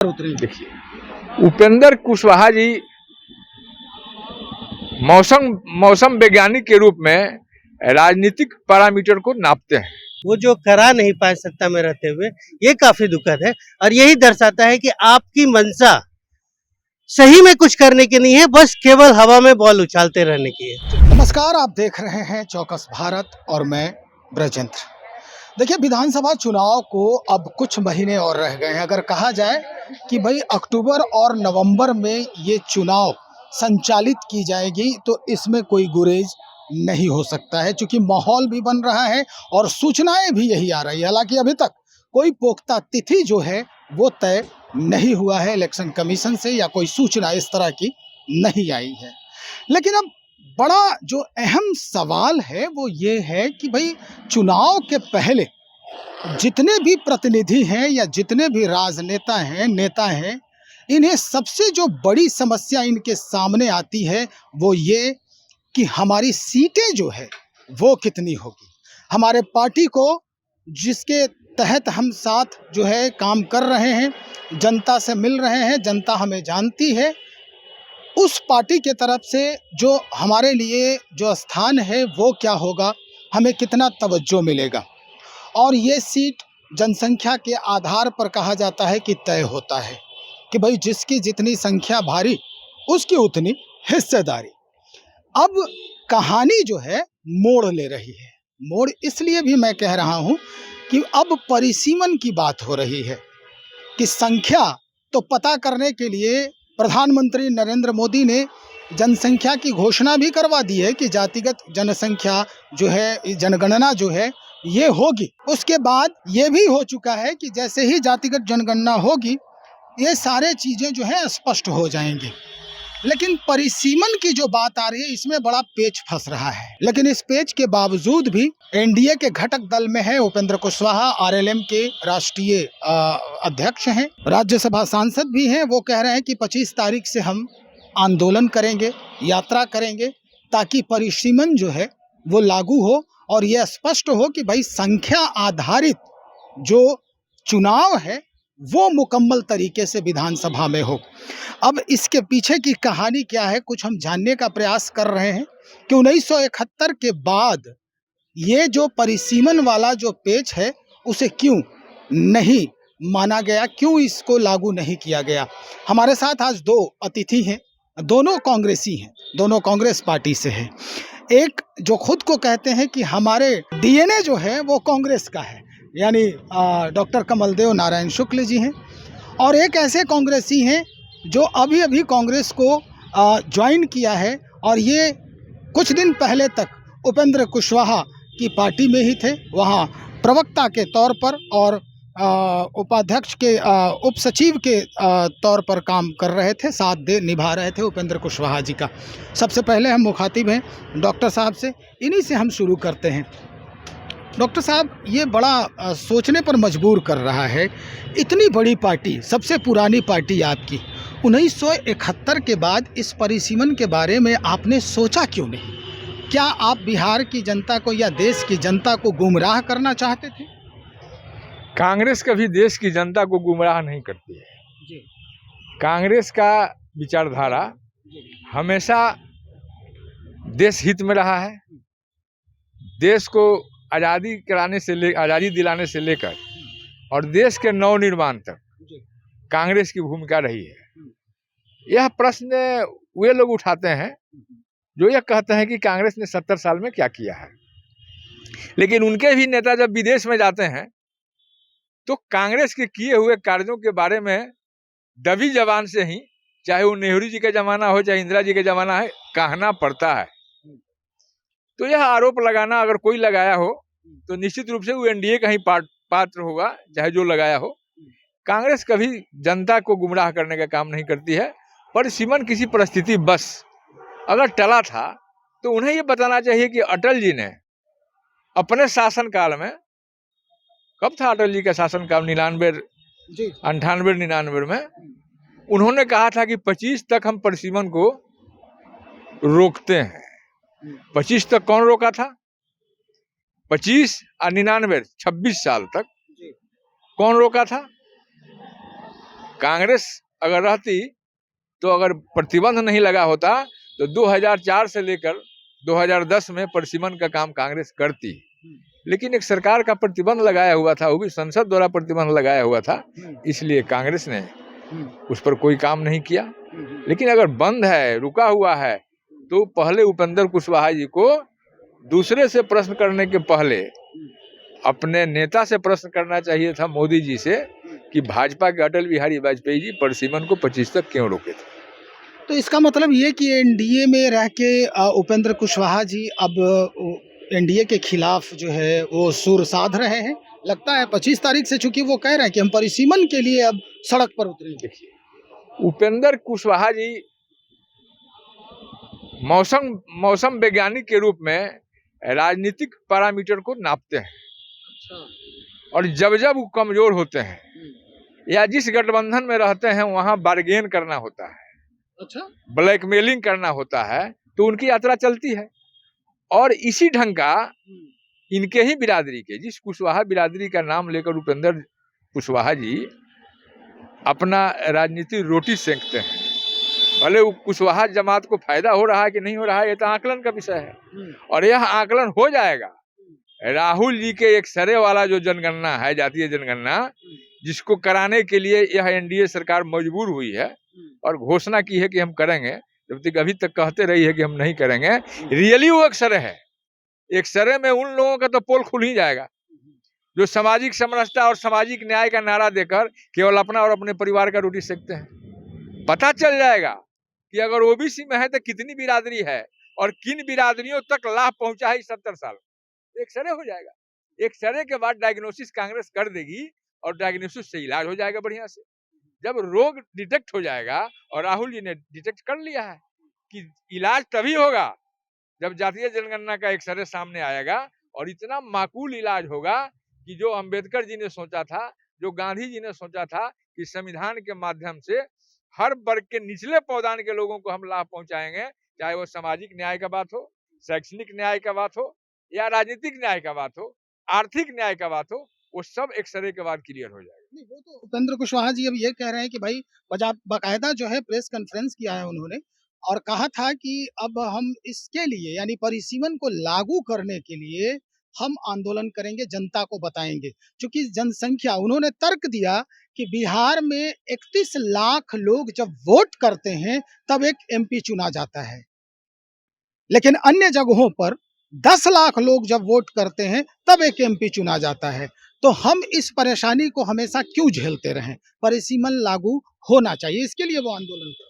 उतरे। देखिए, उपेंद्र कुशवाहा जी मौसम वैज्ञानिक के रूप में राजनीतिक पैरामीटर को नापते हैं। वो जो करा नहीं पाए सत्ता में रहते हुए, ये काफी दुखद है और यही दर्शाता है कि आपकी मंशा सही में कुछ करने की नहीं है, बस केवल हवा में बॉल उछालते रहने की है। नमस्कार, आप देख रहे हैं चौकस भारत और मैं ब्रजेंद्र। देखिए, विधानसभा चुनाव को अब कुछ महीने और रह गए हैं। अगर कहा जाए कि भाई अक्टूबर और नवंबर में ये चुनाव संचालित की जाएगी तो इसमें कोई गुरेज नहीं हो सकता है, क्योंकि माहौल भी बन रहा है और सूचनाएं भी यही आ रही है। हालांकि अभी तक कोई पुख्ता तिथि जो है वो तय नहीं हुआ है इलेक्शन कमीशन से, या कोई सूचना इस तरह की नहीं आई है। लेकिन अब बड़ा जो अहम सवाल है वो ये है कि भाई चुनाव के पहले जितने भी प्रतिनिधि हैं या जितने भी राजनेता हैं, नेता हैं, इन्हें सबसे जो बड़ी समस्या इनके सामने आती है वो ये कि हमारी सीटें जो है वो कितनी होगी। हमारे पार्टी को जिसके तहत हम साथ जो है काम कर रहे हैं, जनता से मिल रहे हैं, जनता हमें जानती है, उस पार्टी के तरफ से जो हमारे लिए जो स्थान है वो क्या होगा, हमें कितना तवज्जो मिलेगा। और ये सीट जनसंख्या के आधार पर कहा जाता है कि तय होता है कि भाई जिसकी जितनी संख्या भारी उसकी उतनी हिस्सेदारी। अब कहानी जो है मोड़ ले रही है। मोड़ इसलिए भी मैं कह रहा हूँ कि अब परिसीमन की बात हो रही है कि संख्या तो पता करने के लिए प्रधानमंत्री नरेंद्र मोदी ने जनसंख्या की घोषणा भी करवा दी है कि जातिगत जनसंख्या जो है, जनगणना जो है ये होगी। उसके बाद ये भी हो चुका है कि जैसे ही जातिगत जनगणना होगी ये सारे चीज़ें जो है स्पष्ट हो जाएंगी। लेकिन परिसीमन की जो बात आ रही है इसमें बड़ा पेच फंस रहा है। लेकिन इस पेच के बावजूद भी एनडीए के घटक दल में है उपेंद्र कुशवाहा, आरएलएम के राष्ट्रीय अध्यक्ष हैं, राज्यसभा सांसद भी हैं। वो कह रहे हैं कि 25 तारीख से हम आंदोलन करेंगे, यात्रा करेंगे, ताकि परिसीमन जो है वो लागू हो और यह स्पष्ट हो कि भाई संख्या आधारित जो चुनाव है वो मुकम्मल तरीके से विधानसभा में हो। अब इसके पीछे की कहानी क्या है, कुछ हम जानने का प्रयास कर रहे हैं कि 1971 के बाद ये जो परिसीमन वाला जो पेच है उसे क्यों नहीं माना गया, क्यों इसको लागू नहीं किया गया। हमारे साथ आज दो अतिथि हैं, दोनों कांग्रेसी हैं, दोनों कांग्रेस पार्टी से हैं। एक जो खुद को कहते हैं कि हमारे डीएनए जो है वो कांग्रेस का है, यानी डॉक्टर कमलदेव नारायण शुक्ल जी हैं, और एक ऐसे कांग्रेसी हैं जो अभी अभी कांग्रेस को ज्वाइन किया है और ये कुछ दिन पहले तक उपेंद्र कुशवाहा की पार्टी में ही थे, वहाँ प्रवक्ता के तौर पर और उपाध्यक्ष के उप सचिव के तौर पर काम कर रहे थे, साथ दे निभा रहे थे उपेंद्र कुशवाहा जी का। सबसे पहले हम मुखातिब हैं डॉक्टर साहब से, इन्हीं से हम शुरू करते हैं। डॉक्टर साहब, ये बड़ा सोचने पर मजबूर कर रहा है, इतनी बड़ी पार्टी, सबसे पुरानी पार्टी आपकी, 1971 के बाद इस परिसीमन के बारे में आपने सोचा क्यों नहीं? क्या आप बिहार की जनता को या देश की जनता को गुमराह करना चाहते थे? कांग्रेस कभी देश की जनता को गुमराह नहीं करती है जी। कांग्रेस का विचारधारा हमेशा देश हित में रहा है। देश को आज़ादी दिलाने से लेकर और देश के नवनिर्माण तक कांग्रेस की भूमिका रही है। यह प्रश्न वे लोग उठाते हैं जो यह कहते हैं कि कांग्रेस ने 70 साल में क्या किया है, लेकिन उनके भी नेता जब विदेश में जाते हैं तो कांग्रेस के किए हुए कार्यों के बारे में दबी जबान से ही, चाहे वो नेहरू जी का जमाना हो चाहे इंदिरा जी का जमाना है, कहना पड़ता है। तो यह आरोप लगाना अगर कोई लगाया हो तो निश्चित रूप से वो एनडीए का ही पात्र होगा, चाहे जो लगाया हो। कांग्रेस कभी जनता को गुमराह करने का काम नहीं करती है। परिसीमन किसी परिस्थिति बस अगर टला था तो उन्हें ये बताना चाहिए कि अटल जी ने अपने शासनकाल में, कब था अटल जी का शासनकाल, 98 में, उन्होंने कहा था कि 25 तक हम परिसीमन को रोकते हैं। 25 तक कौन रोका था? 25 और 99, 26 साल तक कौन रोका था? कांग्रेस अगर रहती तो अगर प्रतिबंध नहीं लगा होता तो 2004 से लेकर 2010 में परिसीमन का काम कांग्रेस करती, लेकिन एक सरकार का प्रतिबंध लगाया हुआ था, वो भी संसद द्वारा प्रतिबंध लगाया हुआ था, इसलिए कांग्रेस ने उस पर कोई काम नहीं किया। लेकिन अगर बंद है, रुका हुआ है, तो पहले उपेंद्र कुशवाहा जी को दूसरे से प्रश्न करने के पहले अपने नेता से प्रश्न करना चाहिए था, मोदी जी से, कि भाजपा के अटल बिहारी वाजपेयी जी परिसीमन को 25 तक क्यों रोके थे। तो इसका मतलब ये कि एनडीए में रह के उपेंद्र कुशवाहा जी अब एनडीए के खिलाफ जो है वो सुर साध रहे हैं। लगता है 25 तारीख से, चूंकि वो कह रहे हैं कि हम परिसीमन के लिए अब सड़क पर उतरेंगे। उपेंद्र कुशवाहा जी मौसम वैज्ञानिक के रूप में राजनीतिक पैरामीटर को नापते हैं। और जब जब वो कमजोर होते हैं या जिस गठबंधन में रहते हैं वहां बार्गेन करना होता है, अच्छा, ब्लैकमेलिंग करना होता है, तो उनकी यात्रा चलती है। और इसी ढंग का इनके ही बिरादरी के, जिस कुशवाहा बिरादरी का नाम लेकर उपेंद्र कुशवाहा जी अपना राजनीतिक रोटी सेंकते हैं, भले वो कुशवाहा जमात को फायदा हो रहा है कि नहीं हो रहा है, ये तो आकलन का विषय है। और यह आकलन हो जाएगा राहुल जी के एक सरे वाला जो जनगणना है, जातीय जनगणना, जिसको कराने के लिए यह एनडीए सरकार मजबूर हुई है और घोषणा की है कि हम करेंगे, जब तक अभी तक कहते रही है कि हम नहीं करेंगे। रियली वो एक सरे है। एक सरे में उन लोगों का तो पोल खुल ही जाएगा जो सामाजिक समरसता और सामाजिक न्याय का नारा देकर केवल अपना और अपने परिवार का रोटी सेकते हैं। पता चल जाएगा कि अगर ओबीसी में है तो कितनी बिरादरी है और किन बिरादरियों तक लाभ पहुंचा है 70 साल। एक सरे हो जाएगा। एक सरे के बाद डायग्नोसिस कांग्रेस कर देगी और डायग्नोसिस से इलाज हो जाएगा बढ़िया से। जब रोग डिटेक्ट हो जाएगा, और राहुल जी ने डिटेक्ट कर लिया है कि इलाज तभी होगा जब जातीय जनगणना का एक सरे सामने आएगा और इतना माकूल इलाज होगा कि जो अंबेडकर जी ने सोचा था, जो गांधी जी ने सोचा था कि संविधान के माध्यम से हर वर्ग के निचले पौधान के लोगों को हम लाभ पहुंचाएंगे, चाहे वो सामाजिक न्याय का बात हो, शैक्षणिक न्याय का बात हो, या राजनीतिक न्याय का बात हो, आर्थिक न्याय का बात हो, वो सब एक सरे के बाद क्लियर हो जाएगा। नहीं, वो तो उपेंद्र कुशवाहा जी अब ये कह रहे हैं कि भाई बाकायदा जो है प्रेस कॉन्फ्रेंस किया है उन्होंने और कहा था कि अब हम इसके लिए, यानी परिसीमन को लागू करने के लिए हम आंदोलन करेंगे, जनता को बताएंगे। क्योंकि जनसंख्या, उन्होंने तर्क दिया कि बिहार में 31 लाख लोग जब वोट करते हैं तब एक एमपी चुना जाता है, लेकिन अन्य जगहों पर 10 लाख लोग जब वोट करते हैं तब एक एमपी चुना जाता है। तो हम इस परेशानी को हमेशा क्यों झेलते रहें? परिसीमन लागू होना चाहिए, इसके लिए वो आंदोलन कर।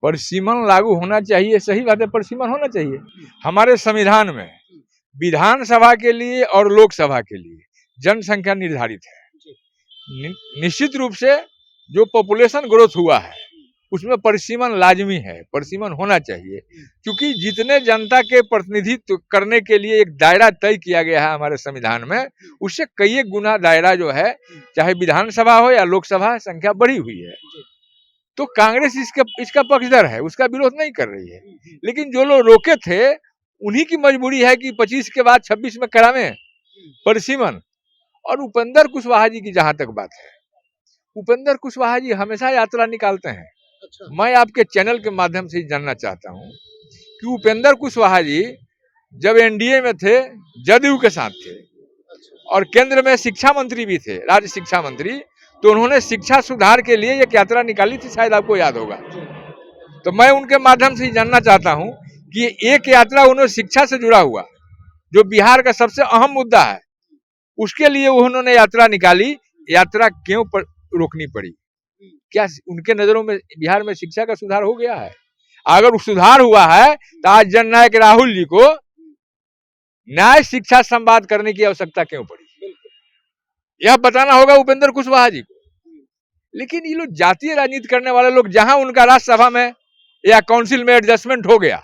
परिसीमन लागू होना चाहिए, सही बात है, परिसीमन होना चाहिए। हमारे संविधान में विधानसभा के लिए और लोकसभा के लिए जनसंख्या निर्धारित है। निश्चित रूप से जो पॉपुलेशन ग्रोथ हुआ है उसमें परिसीमन लाजमी है, परिसीमन होना चाहिए। क्योंकि जितने जनता के प्रतिनिधित्व करने के लिए एक दायरा तय किया गया है हमारे संविधान में, उससे कई गुना दायरा जो है, चाहे विधानसभा हो या लोकसभा, संख्या बढ़ी हुई है। तो कांग्रेस इसका पक्षधर है, उसका विरोध नहीं कर रही है। लेकिन जो लोग रोके थे उन्हीं की मजबूरी है कि 25 के बाद 26 में करावें परिसीमन। और उपेंद्र कुशवाहा जी की जहां तक बात है, उपेंद्र कुशवाहा जी हमेशा यात्रा निकालते हैं। अच्छा। मैं आपके चैनल के माध्यम से जानना चाहता हूं कि उपेंद्र कुशवाहा जी जब एनडीए में थे, जदयू के साथ थे और केंद्र में शिक्षा मंत्री भी थे, राज्य शिक्षा मंत्री, तो उन्होंने शिक्षा सुधार के लिए एक यात्रा निकाली थी, शायद आपको याद होगा। तो मैं उनके माध्यम से जानना चाहता हूं कि एक यात्रा उन्होंने शिक्षा से जुड़ा हुआ, जो बिहार का सबसे अहम मुद्दा है, उसके लिए उन्होंने यात्रा निकाली, यात्रा क्यों रोकनी पड़ी? क्या उनके नजरों में बिहार में शिक्षा का सुधार हो गया है? अगर सुधार हुआ है तो आज जननायक राहुल जी को न्याय शिक्षा संवाद करने की आवश्यकता क्यों पड़ी? यह बताना होगा उपेंद्र कुशवाहा जी को। लेकिन ये लोग जातीय राजनीति करने वाले लोग, जहां उनका राज्यसभा में या काउंसिल में एडजस्टमेंट हो गया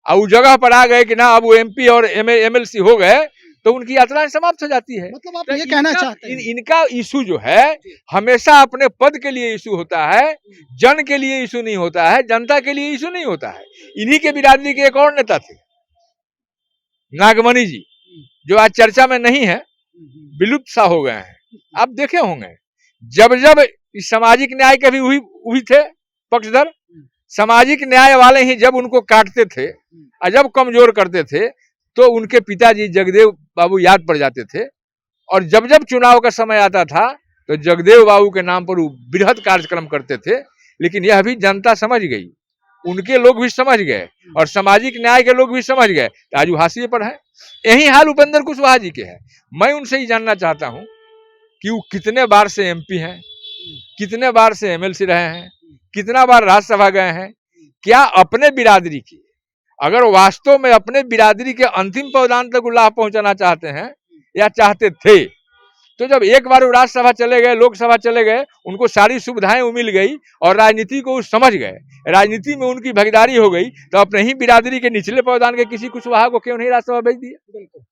और उस जगह पर आ गए कि ना अब वो एमपी और एमएलसी हो गए, तो उनकी यात्राएं समाप्त हो जाती है। मतलब आप ये कहना चाहते हैं इनका इशू जो है हमेशा अपने पद के लिए इशू होता है, जन के लिए इशू नहीं होता है, जनता के लिए इशू नहीं होता है। इन्हीं के बिरादरी के एक और नेता थे, नागमणि जी, जो आज चर्चा में नहीं है, विलुप्त सा हो गए हैं। आप देखे होंगे जब जब इस सामाजिक न्याय के भी वही थे पक्षधर। सामाजिक न्याय वाले ही जब उनको काटते थे और जब कमजोर करते थे तो उनके पिताजी जगदेव बाबू याद पड़ जाते थे, और जब जब चुनाव का समय आता था तो जगदेव बाबू के नाम पर वो बृहद कार्यक्रम करते थे। लेकिन यह भी जनता समझ गई, उनके लोग भी समझ गए और सामाजिक न्याय के लोग भी समझ गए, तो आज वो हाशिए पर है। यही हाल उपेंद्र कुशवाहा जी के है। मैं उनसे ही जानना चाहता हूं कि वो कितने बार से एमपी हैं, कितने बार से एमएलसी रहे हैं, कितना बार राज्यसभा गए हैं, क्या अपने बिरादरी की, अगर वास्तव में अपने बिरादरी के अंतिम पावदान तक लाभ पहुंचाना चाहते हैं या चाहते थे, तो जब एक बार वो राज्यसभा चले गए, लोकसभा चले गए, उनको सारी सुविधाएं मिल गई और राजनीति को समझ गए, राजनीति में उनकी भागीदारी हो गई, तो अपने ही बिरादरी के निचले पावदान के किसी कुशवाहा को क्यों नहीं राज्यसभा भेज दिया?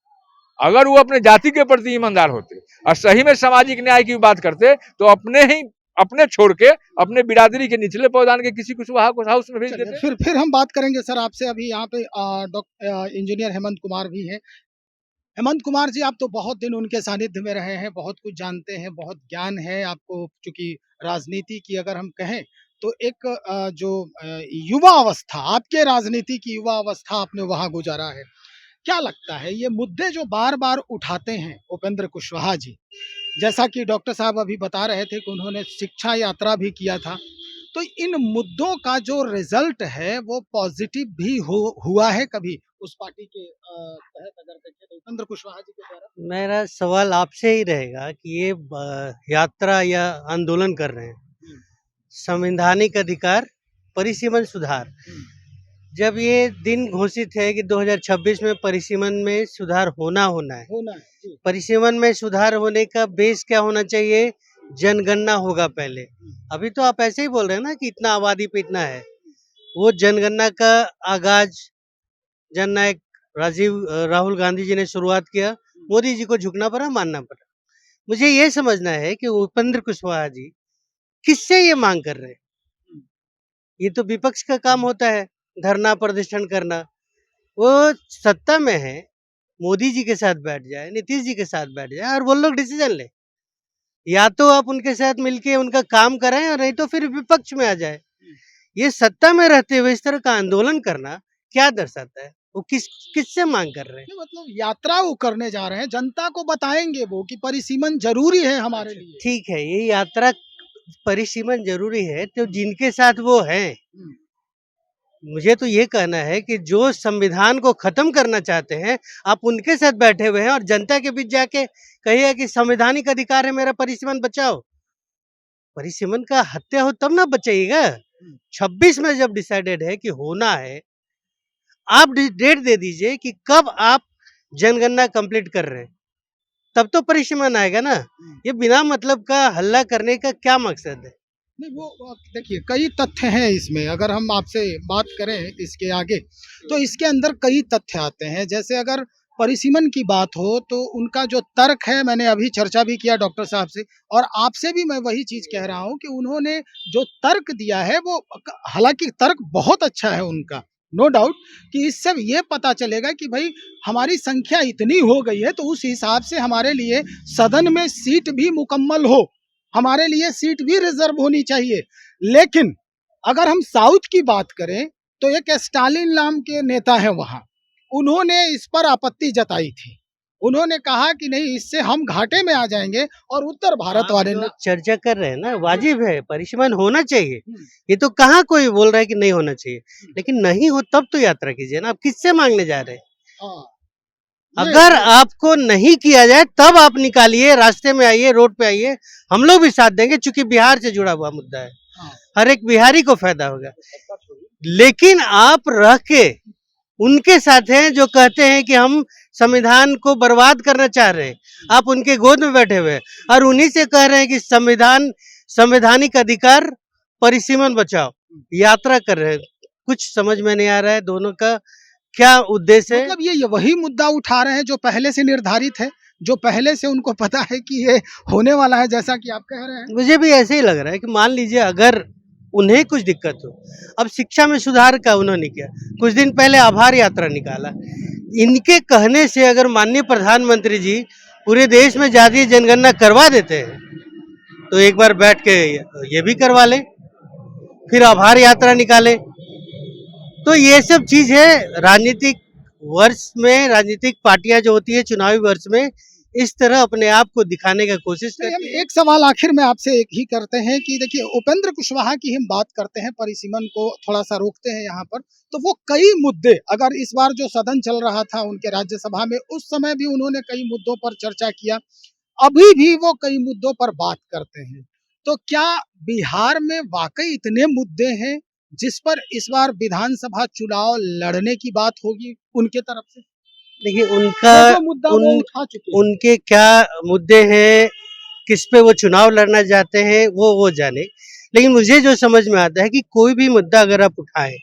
अगर वो अपने जाति के प्रति ईमानदार होते और सही में सामाजिक न्याय की बात करते तो अपने छोड़ के अपने बिरादरी के निचले पावदान के किसी कुशवाहा को हाउस में भेज देते। फिर हम बात करेंगे सर आपसे। अभी यहाँ पे डॉक्टर इंजीनियर हेमंत कुमार भी हैं। हेमंत कुमार जी, आप तो बहुत दिन उनके सानिध्य में रहे हैं, बहुत कुछ जानते हैं, बहुत ज्ञान है आपको, चूंकि राजनीति की अगर हम कहें तो एक युवा अवस्था, आपके राजनीति की युवा अवस्था आपने वहां गुजारा है। क्या लगता है ये मुद्दे जो बार बार उठाते हैं उपेंद्र कुशवाहा जी, जैसा कि डॉक्टर साहब अभी बता रहे थे कि उन्होंने शिक्षा यात्रा भी किया था, तो इन मुद्दों का जो रिजल्ट है वो पॉजिटिव भी हुआ है कभी उस पार्टी के तहत अगर देखें तो उपेंद्र कुशवाहा जी के द्वारा? मेरा सवाल आपसे ही रहेगा कि ये यात्रा या आंदोलन कर रहे हैं, संवैधानिक अधिकार परिसीमन सुधार, जब ये दिन घोषित है कि 2026 में परिसीमन में सुधार होना है, परिसीमन में सुधार होने का बेस क्या होना चाहिए? जनगणना होगा पहले। अभी तो आप ऐसे ही बोल रहे हैं ना कि इतना आबादी पे इतना है। वो जनगणना का आगाज जननायक राहुल गांधी जी ने शुरुआत किया, मोदी जी को झुकना पड़ा, मानना पड़ा। मुझे ये समझना है कि उपेंद्र कुशवाहा जी किससे ये मांग कर रहे हैं? ये तो विपक्ष का काम होता है, धरना प्रदर्शन करना। वो सत्ता में है, मोदी जी के साथ बैठ जाए, नीतीश जी के साथ बैठ जाए और वो लोग डिसीजन ले। या तो आप उनके साथ मिलके उनका काम कराएं और नहीं तो फिर विपक्ष में आ जाए। ये सत्ता में रहते हुए इस तरह का आंदोलन करना क्या दर्शाता है? वो किससे मांग कर रहे हैं? मतलब यात्रा वो करने जा रहे हैं, जनता को बताएंगे वो कि परिसीमन जरूरी है हमारे लिए। ठीक है, ये यात्रा परिसीमन जरूरी है तो जिनके साथ वो हैं, मुझे तो ये कहना है कि जो संविधान को खत्म करना चाहते हैं, आप उनके साथ बैठे हुए हैं और जनता के बीच जाके कहिए कि संवैधानिक अधिकार है मेरा, परिसीमन बचाओ। परिसीमन का हत्या हो तब ना बचाइएगा। 26 में जब डिसाइडेड है कि होना है, आप डेट दे दीजिए कि कब आप जनगणना कंप्लीट कर रहे हैं, तब तो परिसीमन आएगा ना। ये बिना मतलब का हल्ला करने का क्या मकसद है? नहीं, वो देखिए कई तथ्य हैं इसमें। अगर हम आपसे बात करें इसके आगे तो इसके अंदर कई तथ्य आते हैं। जैसे अगर परिसीमन की बात हो तो उनका जो तर्क है, मैंने अभी चर्चा भी किया डॉक्टर साहब से और आपसे भी मैं वही चीज कह रहा हूं कि उन्होंने जो तर्क दिया है वो, हालांकि तर्क बहुत अच्छा है उनका, नो डाउट, कि इससे ये पता चलेगा कि भाई हमारी संख्या इतनी हो गई है तो उस हिसाब से हमारे लिए सदन में सीट भी मुकम्मल हो, हमारे लिए सीट भी रिजर्व होनी चाहिए। लेकिन अगर हम साउथ की बात करें तो एक स्टालिन नाम के नेता है वहां, उन्होंने इस पर आपत्ति जताई थी। उन्होंने कहा कि नहीं, इससे हम घाटे में आ जाएंगे। और उत्तर भारत वाले ने चर्चा कर रहे हैं ना, वाजिब है, परिसीमन होना चाहिए। ये तो कहाँ कोई बोल रहा है कि नहीं होना चाहिए, लेकिन नहीं हो तब तो यात्रा कीजिए ना। आप किससे मांगने जा रहे हैं? अगर आपको नहीं किया जाए तब आप निकालिए, रास्ते में आइए, रोड पे आइए, हम लोग भी साथ देंगे, क्योंकि बिहार से जुड़ा हुआ मुद्दा है, हर एक बिहारी को फायदा होगा। लेकिन आप रह के उनके साथ हैं जो कहते हैं कि हम संविधान को बर्बाद करना चाह रहे हैं, आप उनके गोद में बैठे हुए और उन्हीं से कह रहे हैं कि संवैधानिक अधिकार परिसीमन बचाओ, यात्रा कर रहे हैं। कुछ समझ में नहीं आ रहा है दोनों का क्या उद्देश्य है। मतलब ये वही मुद्दा उठा रहे हैं जो पहले से निर्धारित है, जो पहले से उनको पता है कि ये होने वाला है, जैसा कि आप कह रहे हैं। मुझे भी ऐसे ही लग रहा है कि मान लीजिए अगर उन्हें कुछ दिक्कत हो, अब शिक्षा में सुधार का उन्होंने किया, कुछ दिन पहले आभार यात्रा निकाला, इनके कहने से अगर माननीय प्रधानमंत्री जी पूरे देश में जातीय जनगणना करवा देते हैं तो एक बार बैठ के ये भी करवा ले, फिर आभार यात्रा निकाले। तो ये सब चीज है राजनीतिक वर्ष में, राजनीतिक पार्टियां जो होती है चुनावी वर्ष में इस तरह अपने आप को दिखाने का कोशिश तो हम करती है। एक सवाल आखिर में आपसे एक ही करते हैं कि देखिए उपेंद्र कुशवाहा की हम बात करते हैं, परिसीमन को थोड़ा सा रोकते हैं यहाँ पर, तो वो कई मुद्दे, अगर इस बार जो सदन चल रहा था उनके राज्यसभा में, उस समय भी उन्होंने कई मुद्दों पर चर्चा किया, अभी भी वो कई मुद्दों पर बात करते हैं। तो क्या बिहार में वाकई इतने मुद्दे हैं जिस पर इस बार विधानसभा चुनाव लड़ने की बात होगी उनके तरफ से? देखिए उनका जो मुद्दा वो उन उठा चुके हैं। उनके क्या मुद्दे हैं, किस पे वो चुनाव लड़ना चाहते हैं वो जाने। लेकिन मुझे जो समझ में आता है कि कोई भी मुद्दा अगर आप उठाएं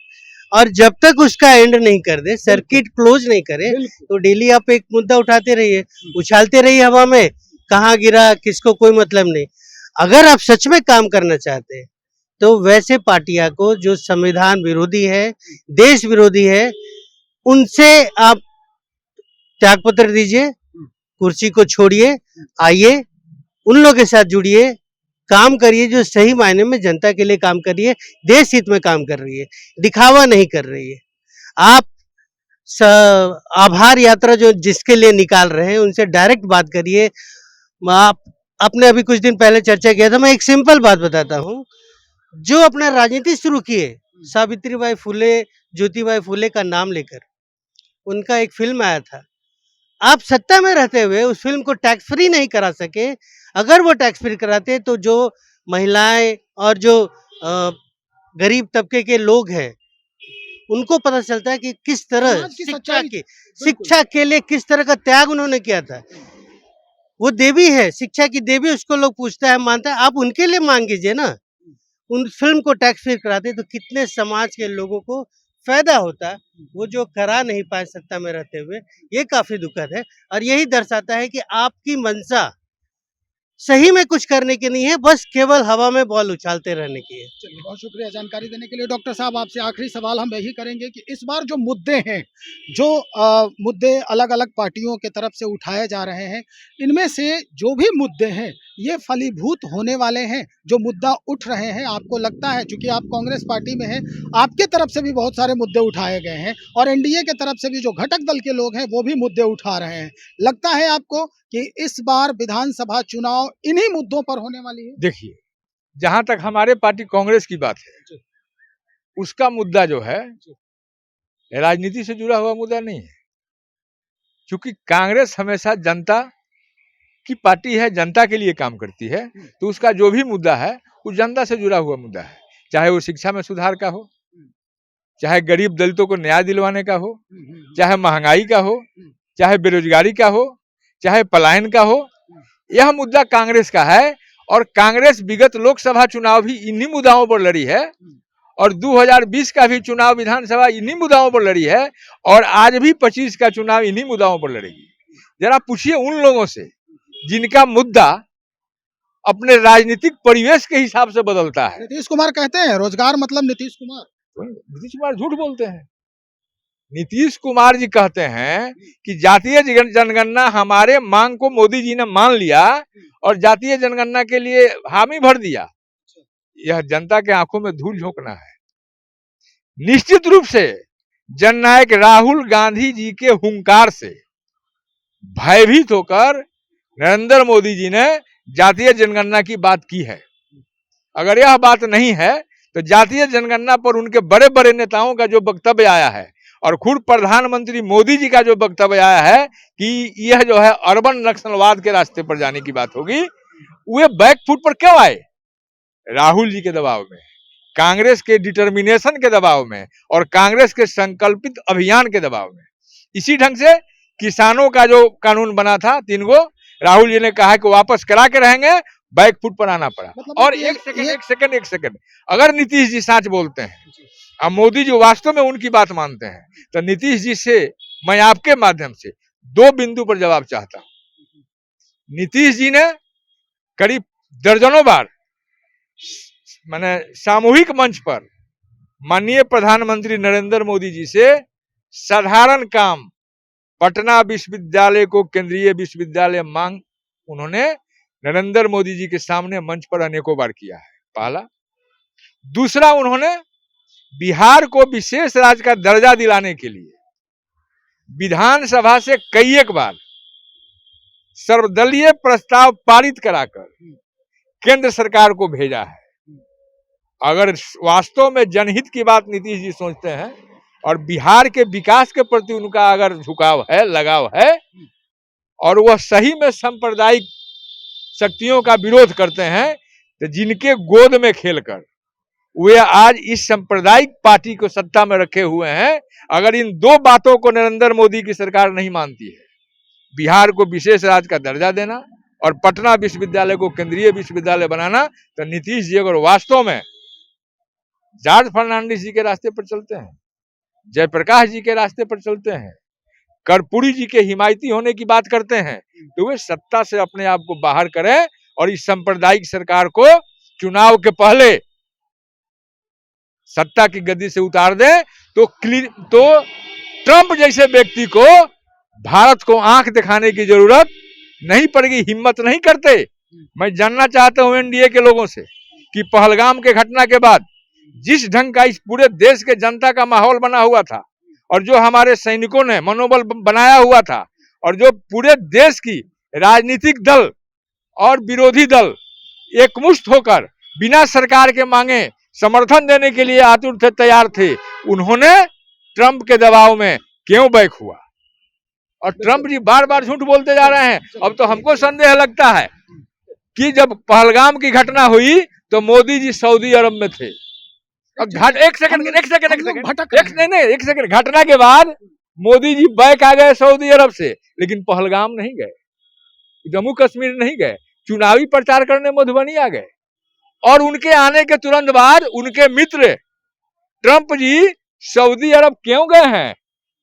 और जब तक उसका एंड नहीं कर दे, सर्किट क्लोज नहीं करे, तो डेली आप एक मुद्दा उठाते रहिए, उछालते रहिए हवा में, कहाँ गिरा किसको कोई मतलब नहीं। अगर आप सच में काम करना चाहते हैं तो वैसे पार्टियां को जो संविधान विरोधी है, देश विरोधी है, उनसे आप त्यागपत्र दीजिए, कुर्सी को छोड़िए, आइए उन लोगों के साथ जुड़िए, काम करिए जो सही मायने में जनता के लिए काम कर रही है, देश हित में काम कर रही है, दिखावा नहीं कर रही है। आप आभार यात्रा जो जिसके लिए निकाल रहे हैं उनसे डायरेक्ट बात करिए। आपने अभी कुछ दिन पहले चर्चा किया था, मैं एक सिंपल बात बताता हूँ। जो अपना राजनीति शुरू किए सावित्रीबाई फुले, ज्योतिबाई फुले का नाम लेकर, उनका एक फिल्म आया था। आप सत्ता में रहते हुए उस फिल्म को टैक्स फ्री नहीं करा सके। अगर वो टैक्स फ्री कराते तो जो महिलाएं और जो गरीब तबके के लोग हैं उनको पता चलता है कि किस तरह समाज की सच्चाई। शिक्षा के लिए किस तरह का त्याग उन्होंने किया था। वो देवी है, शिक्षा की देवी, उसको लोग पूछता है, मानता है। आप उनके लिए मांग कीजिए ना। उन फिल्म को टैक्स फ्री कराते तो कितने समाज के लोगों को फायदा होता। वो जो करा नहीं पाए सत्ता में रहते हुए, ये काफी दुखद है। और यही दर्शाता है कि आपकी मंशा सही में कुछ करने की नहीं है, बस केवल हवा में बॉल उछालते रहने की है। चलिए, बहुत शुक्रिया जानकारी देने के लिए। डॉक्टर साहब, आपसे आखिरी सवाल हम यही करेंगे कि इस बार जो मुद्दे हैं, जो मुद्दे अलग अलग पार्टियों के तरफ से उठाए जा रहे हैं, इनमें से जो भी मुद्दे हैं ये फलीभूत होने वाले हैं? जो मुद्दा उठ रहे हैं, आपको लगता है, चूंकि आप कांग्रेस पार्टी में हैं, आपके तरफ से भी बहुत सारे मुद्दे उठाए गए हैं और एनडीए के तरफ से भी जो घटक दल के लोग हैं वो भी मुद्दे उठा रहे हैं, लगता है आपको कि इस बार विधानसभा चुनाव इन्हीं मुद्दों पर होने वाली है? देखिए, जहां तक हमारे पार्टी कांग्रेस की बात है, उसका मुद्दा जो है राजनीति से जुड़ा हुआ मुद्दा नहीं है। क्योंकि कांग्रेस हमेशा जनता की पार्टी है, जनता के लिए काम करती है, तो उसका जो भी मुद्दा है वो जनता से जुड़ा हुआ मुद्दा है। चाहे वो शिक्षा में सुधार का हो, चाहे गरीब दलितों को न्याय दिलवाने का हो, चाहे महंगाई का हो, चाहे बेरोजगारी का हो, चाहे पलायन का हो, यह मुद्दा कांग्रेस का है। और कांग्रेस विगत लोकसभा चुनाव भी इन्हीं मुद्दाओं पर लड़ी है और 2020 का भी चुनाव विधानसभा इन्हीं मुद्दाओं पर लड़ी है और आज भी 25 का चुनाव इन्हीं मुद्दाओं पर लड़ेगी। जरा पूछिए उन लोगों से जिनका मुद्दा अपने राजनीतिक परिवेश के हिसाब से बदलता है। नीतीश कुमार कहते हैं रोजगार मतलब नीतीश कुमार। नीतीश कुमार झूठ बोलते हैं। नीतीश कुमार जी कहते हैं कि जातीय जनगणना हमारे मांग को मोदी जी ने मान लिया और जातीय जनगणना के लिए हामी भर दिया। यह जनता के आंखों में धूल झोंकना है। निश्चित रूप से जननायक राहुल गांधी जी के हुंकार से भयभीत होकर नरेंद्र मोदी जी ने जातीय जनगणना की बात की है। अगर यह बात नहीं है तो जातीय जनगणना पर उनके बड़े बड़े नेताओं का जो वक्तव्य आया है और खुद प्रधानमंत्री मोदी जी का जो वक्तव्य आया है कि यह जो है अर्बन नक्सलवाद के रास्ते पर जाने की बात होगी, वे बैकफुट पर क्यों आए? राहुल जी के दबाव में, कांग्रेस के डिटर्मिनेशन के दबाव में और कांग्रेस के संकल्पित अभियान के दबाव में। इसी ढंग से किसानों का जो कानून बना था 3 गो, राहुल जी ने कहा कि वापस करा के रहेंगे, बैकफुट पर आना पड़ा। और एक सेकंड, अगर नीतीश जी सच बोलते हैं और मोदी जी वास्तव में उनकी बात मानते हैं तो नीतीश जी से मैं आपके माध्यम से 2 बिंदु पर जवाब चाहता हूं। नीतीश जी ने करीब दर्जनों बार माने सामूहिक मंच पर माननीय प्रधानमंत्री नरेंद्र मोदी जी से साधारण काम पटना विश्वविद्यालय को केंद्रीय विश्वविद्यालय मांग उन्होंने नरेंद्र मोदी जी के सामने मंच पर अनेकों बार किया है। पहला। दूसरा, उन्होंने बिहार को विशेष राज्य का दर्जा दिलाने के लिए विधानसभा से कई एक बार सर्वदलीय प्रस्ताव पारित कराकर केंद्र सरकार को भेजा है। अगर वास्तव में जनहित की बात नीतीश जी सोचते हैं और बिहार के विकास के प्रति उनका अगर झुकाव है, लगाव है, और वह सही में सांप्रदायिक शक्तियों का विरोध करते हैं, तो जिनके गोद में खेलकर वे आज इस सांप्रदायिक पार्टी को सत्ता में रखे हुए हैं, अगर इन दो बातों को नरेंद्र मोदी की सरकार नहीं मानती है, बिहार को विशेष राज्य का दर्जा देना और पटना विश्वविद्यालय को केंद्रीय विश्वविद्यालय बनाना, तो नीतीश जी अगर वास्तव में जॉर्ज फर्नांडिस जी के रास्ते पर चलते हैं, जयप्रकाश जी के रास्ते पर चलते हैं, कर्पूरी जी के हिमायती होने की बात करते हैं, तो वे सत्ता से अपने आप को बाहर करें और इस सांप्रदायिक सरकार को चुनाव के पहले सत्ता की गद्दी से उतार दें। तो ट्रंप जैसे व्यक्ति को भारत को आंख दिखाने की जरूरत नहीं पड़ेगी, हिम्मत नहीं करते। मैं जानना चाहता हूं एनडीए के लोगों से कि पहलगाम के घटना के बाद जिस ढंग का इस पूरे देश के जनता का माहौल बना हुआ था और जो हमारे सैनिकों ने मनोबल बनाया हुआ था और जो पूरे देश की राजनीतिक दल और विरोधी दल एकमुश्त होकर बिना सरकार के मांगे समर्थन देने के लिए आतुर थे, तैयार थे, उन्होंने ट्रंप के दबाव में क्यों बैक हुआ? और ट्रंप जी बार बार झूठ बोलते जा रहे हैं। अब तो हमको संदेह लगता है कि जब पहलगाम की घटना हुई तो मोदी जी सऊदी अरब में थे। एक सेकंड घटना के बाद मोदी जी बैक आ गए सऊदी अरब से, लेकिन पहलगाम नहीं गए, जम्मू कश्मीर नहीं गए, चुनावी प्रचार करने मधुबनी आ गए। और उनके आने के तुरंत बाद उनके मित्र ट्रंप जी सऊदी अरब क्यों गए हैं?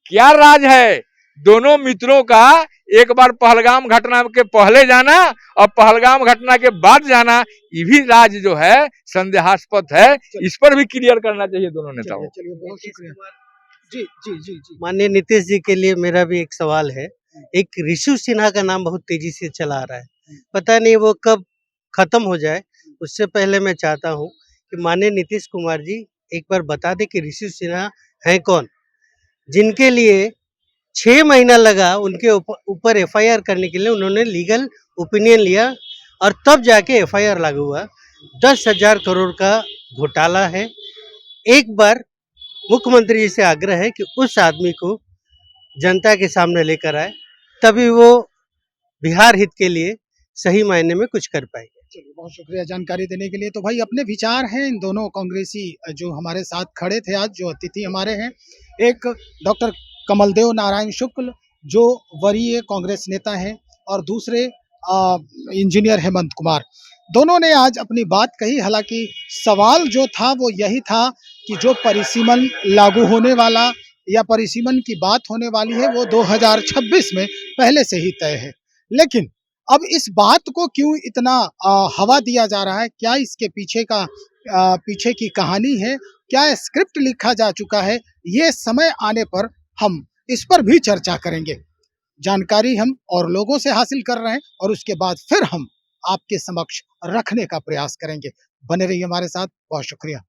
क्या राज है दोनों मित्रों का? एक बार पहलगाम घटना के पहले जाना और पहलगाम घटना के बाद जाना, ये भी राज जो है संदेहास्पद है। इस पर भी क्लियर करना चाहिए दोनों नेताओं। बहुत शुक्रिया। जी जी जी जी। माननीय नीतीश जी के लिए मेरा भी एक सवाल है। एक ऋषि सिन्हा का नाम बहुत तेजी से चला आ रहा है, पता नहीं वो कब खत्म हो जाए। उससे पहले मैं चाहता हूँ कि माननीय नीतीश कुमार जी एक बार बता दें कि ऋषि सिन्हा है कौन, जिनके लिए 6 महीना लगा उनके ऊपर एफआईआर करने के लिए। उन्होंने लीगल ओपिनियन लिया और तब जाके एफआईआर लागू हुआ। 10,000 करोड़ का घोटाला है। एक बार मुख्यमंत्री जी से आग्रह है कि उस आदमी को जनता के सामने लेकर आए, तभी वो बिहार हित के लिए सही मायने में कुछ कर पाएंगे। चलिए, बहुत शुक्रिया जानकारी देने के लिए। तो भाई अपने विचार हैं इन दोनों कांग्रेसी जो हमारे साथ खड़े थे आज, जो अतिथि हमारे हैं, एक डॉक्टर कमलदेव नारायण शुक्ल जो वरीय कांग्रेस नेता हैं और दूसरे इंजीनियर हेमंत कुमार। दोनों ने आज अपनी बात कही। हालांकि सवाल जो था वो यही था कि जो परिसीमन लागू होने वाला या परिसीमन की बात होने वाली है वो 2026 में पहले से ही तय है, लेकिन अब इस बात को क्यों इतना हवा दिया जा रहा है? क्या इसके पीछे की कहानी है? क्या स्क्रिप्ट लिखा जा चुका है? ये समय आने पर हम इस पर भी चर्चा करेंगे। जानकारी हम और लोगों से हासिल कर रहे हैं और उसके बाद फिर हम आपके समक्ष रखने का प्रयास करेंगे। बने रहिए हमारे साथ। बहुत शुक्रिया।